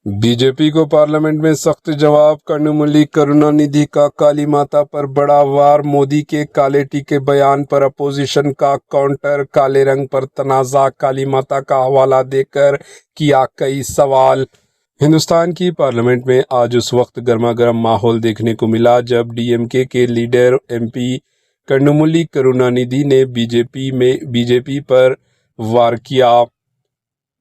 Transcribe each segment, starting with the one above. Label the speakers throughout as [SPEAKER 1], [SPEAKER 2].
[SPEAKER 1] BJP को parliament में सख्त जवाब। कनिमोझी करुणानिधि का काली माता पर बड़ा वार। मोदी के काले टीके बयान पर अपोजिशन का काउंटर। काले रंग पर तनाजा। काली माता का हवाला देकर किया कई सवाल। हिंदुस्तान की पार्लियामेंट में आज उस वक्त गर्मा गर्म माहौल देखने को मिला जब डीएमके के लीडर एमपी कनिमोझी करुणानिधि ने बीजेपी पर वार किया।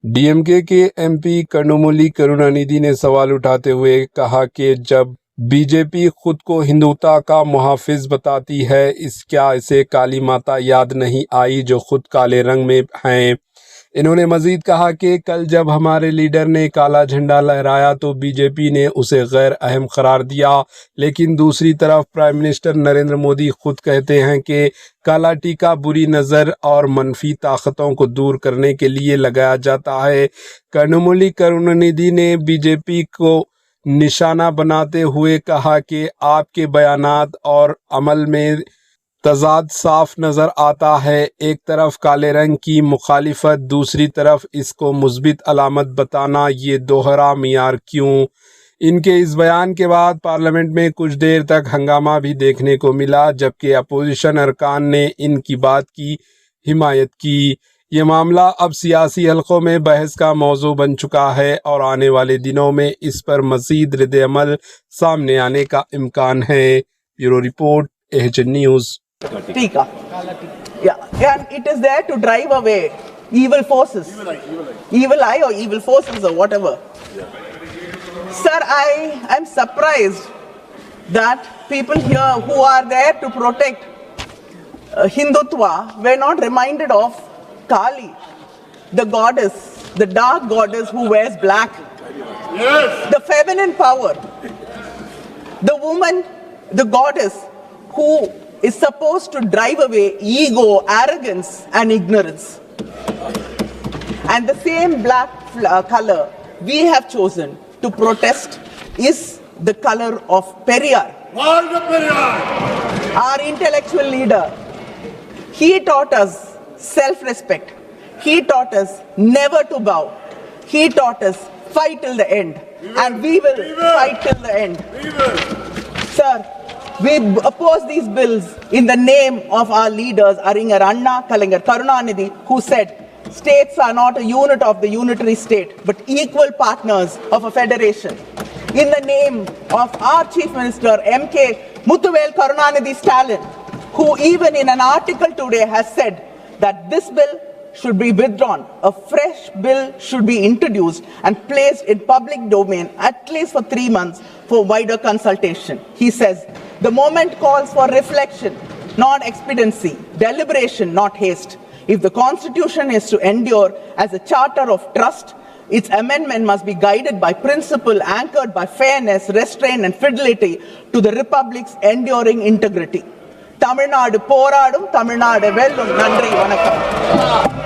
[SPEAKER 1] डीएमके के एमपी कनिमोझी करुणानिधि ने सवाल उठाते हुए कहा कि जब बीजेपी खुद को हिंदुत्व का मुहाफिज बताती है, क्या इसे काली माता याद नहीं आई जो खुद काले रंग में हैं। इन्होंने मजीद कहा कि कल जब हमारे लीडर ने काला झंडा लहराया तो बीजेपी ने उसे गैर अहम करार दिया, लेकिन दूसरी तरफ प्राइम मिनिस्टर नरेंद्र मोदी खुद कहते हैं कि काला टीका बुरी नज़र और मनफी ताकतों को दूर करने के लिए लगाया जाता है। कनिमोझी करुणानिधि ने बीजेपी को निशाना बनाते हुए कहा कि आपके बयानात और अमल में तजाद साफ नज़र आता है। एक तरफ काले रंग की मुखालिफत, दूसरी तरफ इसको मुस्बित अलामत बताना, ये दोहरा मियार क्यों। इनके इस बयान के बाद पार्लियामेंट में कुछ देर तक हंगामा भी देखने को मिला, जबकि अपोजिशन अरकान ने इनकी बात की हिमायत की। ये मामला अब सियासी हलकों में बहस का मौजू बन चुका है और आने वाले दिनों में इस पर मज़ीद रद्द-ए-अमल सामने आने का इम्कान है। Bureau report, HN News.
[SPEAKER 2] Tika. Yeah, and it is there to drive away evil forces. Evil eye or evil forces or whatever. Sir, I am surprised that people here who are there to protect Hindutva were not reminded of Kali, the goddess, the dark goddess who wears black. Yes. The feminine power, the woman, the goddess who is supposed to drive away ego, arrogance and ignorance. And the same black color we have chosen to protest is the color of Periyar. Our intellectual leader. He taught us self-respect. He taught us never to bow. He taught us fight till the end. And we will fight till the end. Sir, we oppose these bills in the name of our leaders, Aringer Anna, Kalaignar Karunanidhi, who said, states are not a unit of the unitary state, but equal partners of a federation. In the name of our Chief Minister, M.K. Muthuvel Karunanidhi Stalin, who even in an article today has said that this bill should be withdrawn. A fresh bill should be introduced and placed in public domain at least for 3 months for wider consultation. He says, the moment calls for reflection, not expediency, deliberation, not haste. If the Constitution is to endure as a charter of trust, its amendment must be guided by principle, anchored by fairness, restraint and fidelity to the Republic's enduring integrity. Tamil Nadu போராடும், Tamil Nadu வெல்லும். நன்றி, வணக்கம்.